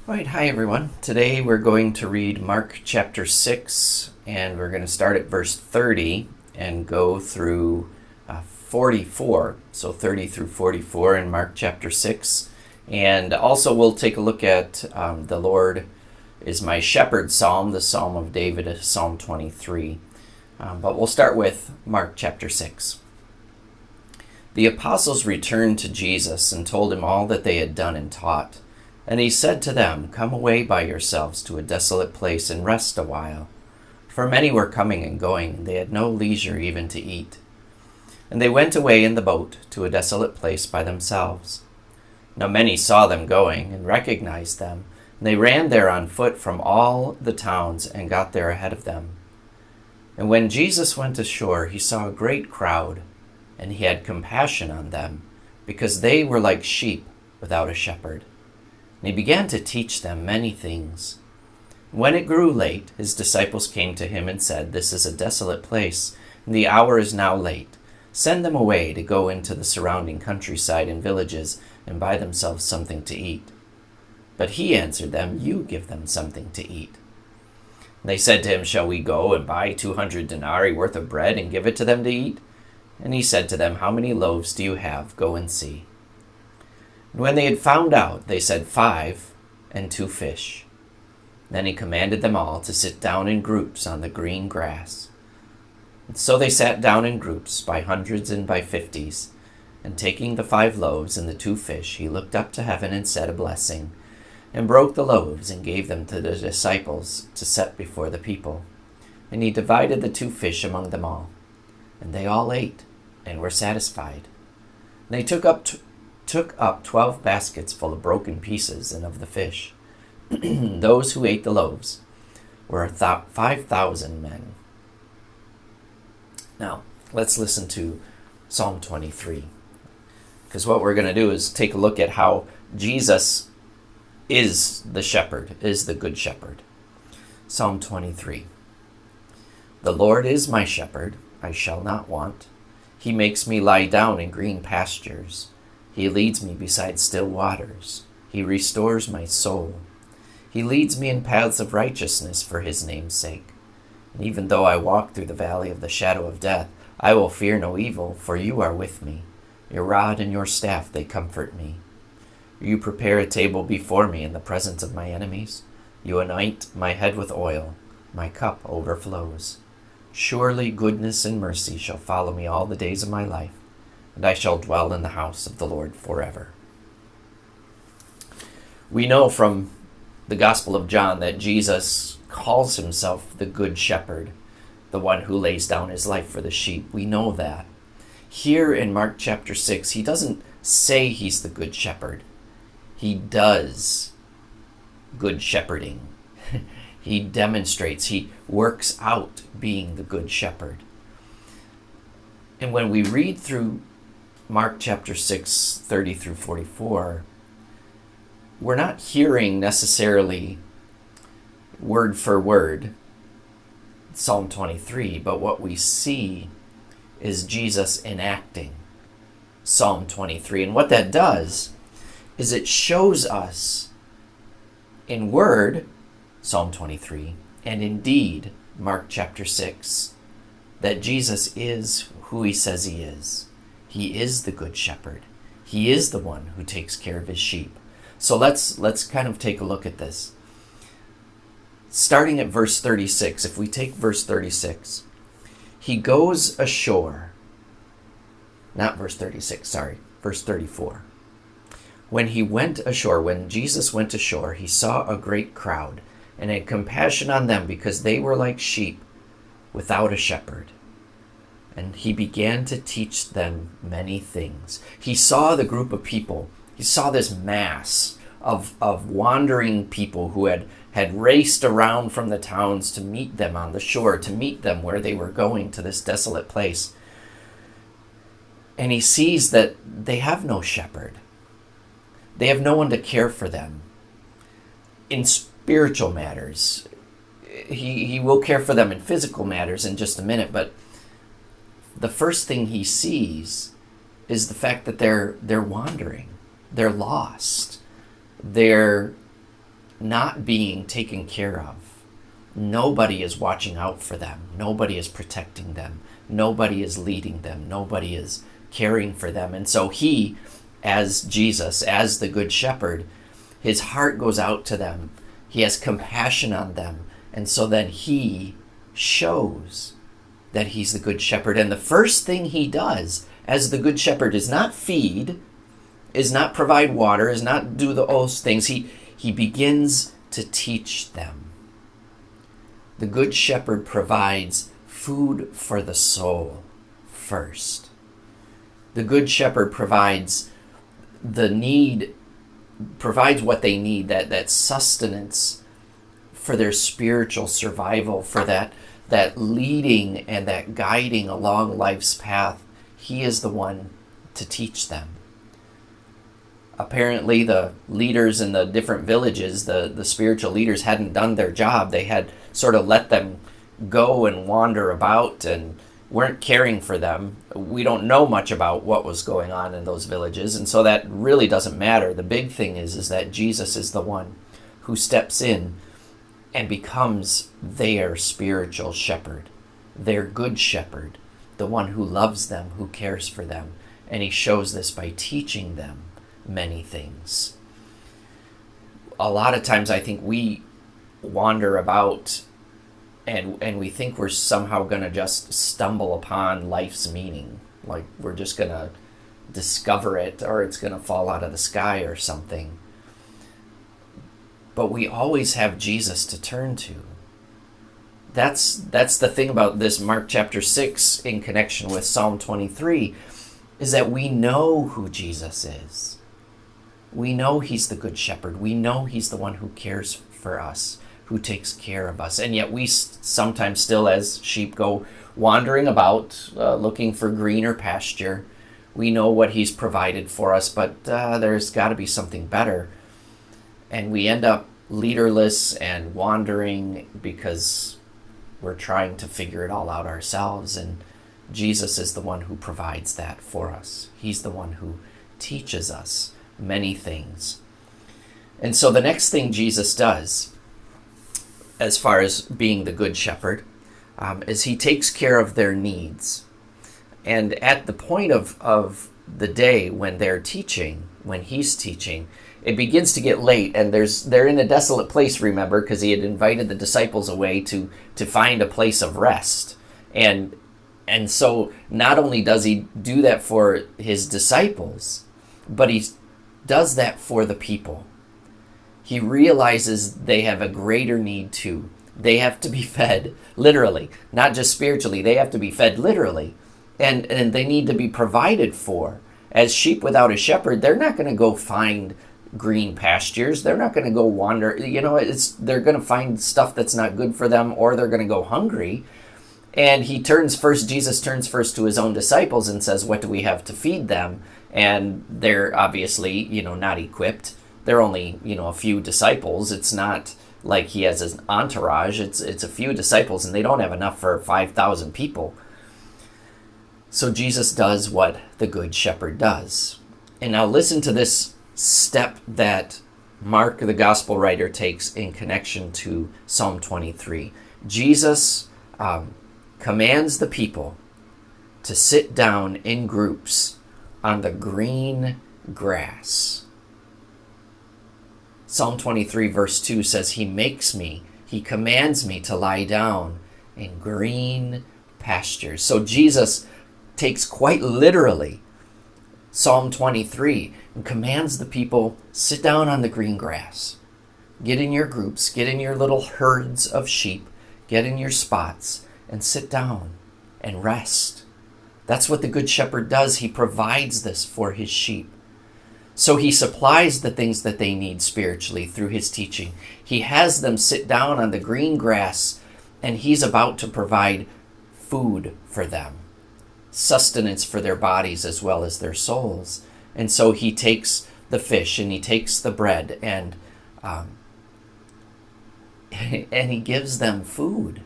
All right, hi everyone. Today we're going to read Mark chapter 6, and we're going to start at verse 30 and go through 44. So 30 through 44 in Mark chapter 6. And also we'll take a look at the Lord is my shepherd psalm, the Psalm of David, Psalm 23. But we'll start with Mark chapter 6. The apostles returned to Jesus and told him all that they had done and taught. And he said to them, "Come away by yourselves to a desolate place and rest a while." For many were coming and going, and they had no leisure even to eat. And they went away in the boat to a desolate place by themselves. Now many saw them going and recognized them, and they ran there on foot from all the towns and got there ahead of them. And when Jesus went ashore, he saw a great crowd, and he had compassion on them, because they were like sheep without a shepherd. And he began to teach them many things. When it grew late, his disciples came to him and said, "This is a desolate place, and the hour is now late. Send them away to go into the surrounding countryside and villages and buy themselves something to eat." But he answered them, "You give them something to eat." And they said to him, "Shall we go and buy 200 denarii worth of bread and give it to them to eat?" And he said to them, "How many loaves do you have? Go and see." And when they had found out, they said, 5 and 2 fish. Then he commanded them all to sit down in groups on the green grass. And so they sat down in groups by hundreds and by 50s. And taking the 5 loaves and the 2 fish, he looked up to heaven and said a blessing, and broke the loaves and gave them to the disciples to set before the people. And he divided the 2 fish among them all. And they all ate and were satisfied. And they took up 12 baskets full of broken pieces and of the fish. Those who ate the loaves were 5,000 men. Now, let's listen to Psalm 23. Because what we're going to do is take a look at how Jesus is the shepherd, is the good shepherd. Psalm 23. The Lord is my shepherd, I shall not want. He makes me lie down in green pastures. He leads me beside still waters. He restores my soul. He leads me in paths of righteousness for his name's sake. And even though I walk through the valley of the shadow of death, I will fear no evil, for you are with me. Your rod and your staff, they comfort me. You prepare a table before me in the presence of my enemies. You anoint my head with oil. My cup overflows. Surely goodness and mercy shall follow me all the days of my life, and I shall dwell in the house of the Lord forever. We know from the Gospel of John that Jesus calls himself the Good Shepherd, the one who lays down his life for the sheep. We know that. Here in Mark chapter 6, he doesn't say he's the Good Shepherd. He does good shepherding. He demonstrates, he works out being the Good Shepherd. And when we read through Mark chapter 6, 30 through 44, we're not hearing necessarily word for word Psalm 23, but what we see is Jesus enacting Psalm 23. And what that does is it shows us in word Psalm 23 and in deed Mark chapter 6 that Jesus is who he says he is. He is the Good Shepherd. He is the one who takes care of his sheep. So let's kind of take a look at this. Starting at verse 36, if we take verse 36, he goes ashore. Not verse 36, sorry, verse 34. When he went ashore, when Jesus went ashore, he saw a great crowd and had compassion on them because they were like sheep without a shepherd. And he began to teach them many things. He saw the group of people. He saw this mass of wandering people who had raced around from the towns to meet them on the shore, to meet them where they were going to this desolate place. And he sees that they have no shepherd. They have no one to care for them. In spiritual matters, he will care for them in physical matters in just a minute, but the first thing he sees is the fact that they're wandering. They're lost. They're not being taken care of. Nobody is watching out for them. Nobody is protecting them. Nobody is leading them. Nobody is caring for them. And so he, as Jesus, as the Good Shepherd, his heart goes out to them. He has compassion on them. And so then he shows that he's the Good Shepherd. And the first thing he does as the Good Shepherd is not feed, is not provide water, is not do those things. He begins to teach them. The Good Shepherd provides food for the soul first. The Good Shepherd provides what they need, that sustenance for their spiritual survival, for that leading and that guiding along life's path. He is the one to teach them. Apparently the leaders in the different villages, the spiritual leaders, hadn't done their job. They had sort of let them go and wander about and weren't caring for them. We don't know much about what was going on in those villages, and so that really doesn't matter. The big thing is that Jesus is the one who steps in and becomes their spiritual shepherd, their Good Shepherd, the one who loves them, who cares for them. And he shows this by teaching them many things. A lot of times I think we wander about and we think we're somehow going to just stumble upon life's meaning. Like we're just going to discover it, or it's going to fall out of the sky or something. But we always have Jesus to turn to. That's the thing about this Mark chapter 6 in connection with Psalm 23, is that we know who Jesus is. We know he's the Good Shepherd. We know he's the one who cares for us, who takes care of us. And yet we sometimes still, as sheep, go wandering about, looking for greener pasture. We know what he's provided for us, but there's got to be something better. And we end up leaderless and wandering because we're trying to figure it all out ourselves. And Jesus is the one who provides that for us. He's the one who teaches us many things. And so the next thing Jesus does, as far as being the Good Shepherd, is he takes care of their needs. And at the point of the day when they're teaching, when he's teaching, it begins to get late, and they're in a desolate place, remember, because he had invited the disciples away to find a place of rest. And so not only does he do that for his disciples, but he does that for the people. He realizes they have a greater need too. They have to be fed, literally, not just spiritually. They have to be fed literally, and they need to be provided for. As sheep without a shepherd, they're not going to go find green pastures. They're not going to go wander. They're going to find stuff that's not good for them, or they're going to go hungry. And Jesus turns first to his own disciples and says, what do we have to feed them? And they're obviously, not equipped. They're only, a few disciples. It's not like he has an entourage. It's a few disciples, and they don't have enough for 5,000 people. So Jesus does what the Good Shepherd does. And now listen to this step that Mark, the gospel writer, takes in connection to Psalm 23. Jesus commands the people to sit down in groups on the green grass. Psalm 23 verse 2 says, he commands me to lie down in green pastures. So Jesus takes quite literally Psalm 23 and commands the people, sit down on the green grass. Get in your groups, get in your little herds of sheep, get in your spots, and sit down and rest. That's what the Good Shepherd does. He provides this for his sheep. So he supplies the things that they need spiritually through his teaching. He has them sit down on the green grass, and he's about to provide food for them, sustenance for their bodies as well as their souls. And so he takes the fish and he takes the bread and he gives them food.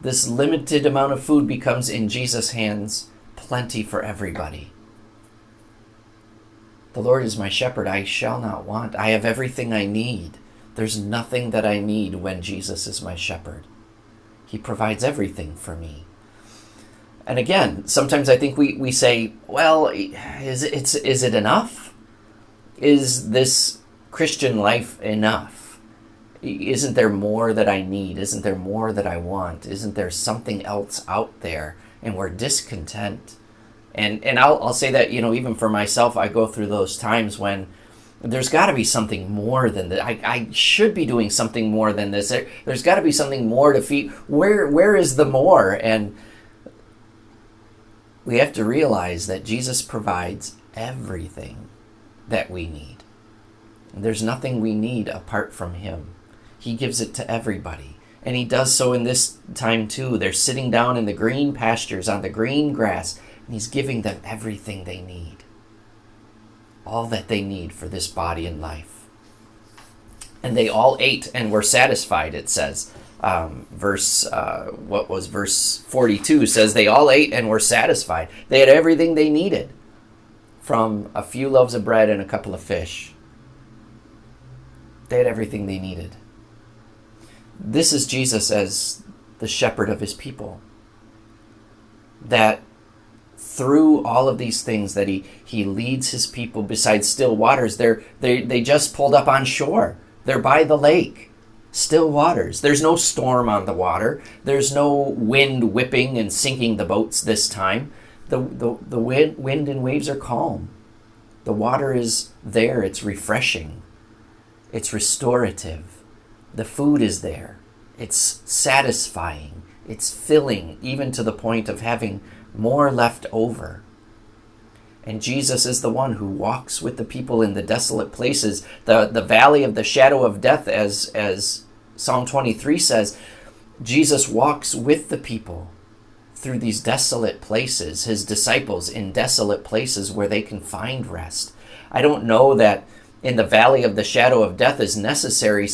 This limited amount of food becomes, in Jesus' hands, plenty for everybody. The Lord is my shepherd, I shall not want. I have everything I need. There's nothing that I need when Jesus is my shepherd. He provides everything for me. And again, sometimes I think we say, well, is it enough? Is this Christian life enough? Isn't there more that I need? Isn't there more that I want? Isn't there something else out there? And we're discontent. And I'll say that, even for myself, I go through those times when there's got to be something more than that. I should be doing something more than this. There's got to be something more to feed. Where is the more? And we have to realize that Jesus provides everything that we need. There's nothing we need apart from him. He gives it to everybody. And he does so in this time too. They're sitting down in the green pastures on the green grass, and he's giving them everything they need. All that they need for this body and life. And they all ate and were satisfied, it says. Verse 42 says they all ate and were satisfied. They had everything they needed, from a few loaves of bread and a couple of fish. They had everything they needed. This is Jesus as the shepherd of his people. That through all of these things that he leads his people beside still waters. They just pulled up on shore. They're by the lake. Still waters. There's no storm on the water. There's no wind whipping and sinking the boats this time. The wind and waves are calm. The water is there. It's refreshing. It's restorative. The food is there. It's satisfying. It's filling, even to the point of having more left over. And Jesus is the one who walks with the people in the desolate places, the valley of the shadow of death, as Psalm 23 says. Jesus walks with the people through these desolate places, his disciples in desolate places where they can find rest. I don't know that in the valley of the shadow of death is necessarily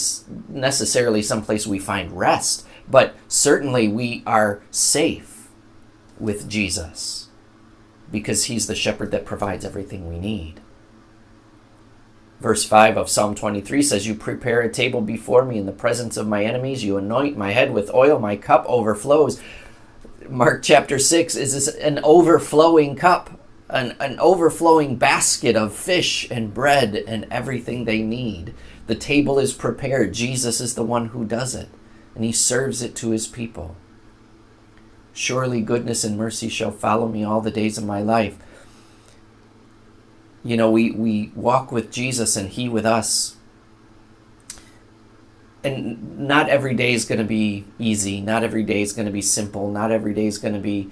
someplace we find rest, but certainly we are safe with Jesus, because he's the shepherd that provides everything we need. Verse 5 of Psalm 23 says, you prepare a table before me in the presence of my enemies. You anoint my head with oil. My cup overflows. Mark chapter 6 is this an overflowing cup, an overflowing basket of fish and bread and everything they need. The table is prepared. Jesus is the one who does it, and he serves it to his people. Surely goodness and mercy shall follow me all the days of my life. We walk with Jesus and he with us. And not every day is going to be easy. Not every day is going to be simple. Not every day is going to be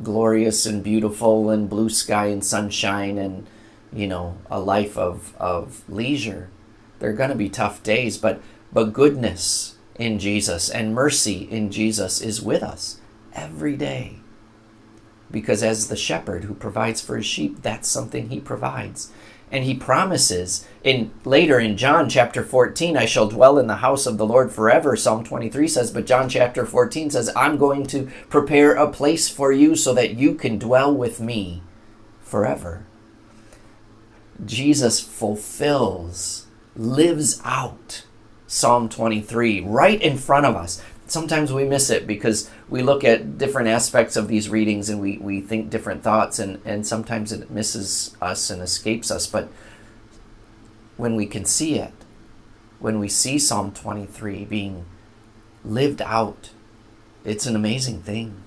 glorious and beautiful and blue sky and sunshine and, a life of leisure. There are going to be tough days, but goodness in Jesus and mercy in Jesus is with us every day, because as the shepherd who provides for his sheep, that's something he provides. And he promises later in John chapter 14, I shall dwell in the house of the Lord forever, Psalm 23 says, but John chapter 14 says, I'm going to prepare a place for you so that you can dwell with me forever. Jesus fulfills, lives out Psalm 23 right in front of us. Sometimes we miss it because we look at different aspects of these readings and we think different thoughts, and sometimes it misses us and escapes us. But when we can see it, when we see Psalm 23 being lived out, it's an amazing thing.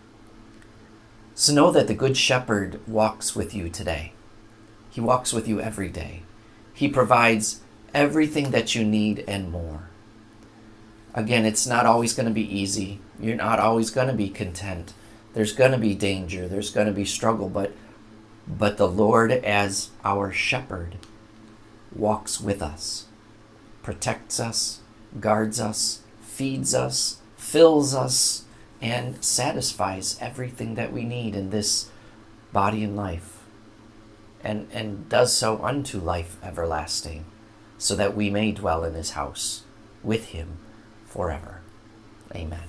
So know that the Good Shepherd walks with you today. He walks with you every day. He provides everything that you need and more. Again, it's not always going to be easy. You're not always going to be content. There's going to be danger. There's going to be struggle. But the Lord, as our shepherd, walks with us, protects us, guards us, feeds us, fills us, and satisfies everything that we need in this body and life, and does so unto life everlasting, so that we may dwell in his house with him forever. Amen.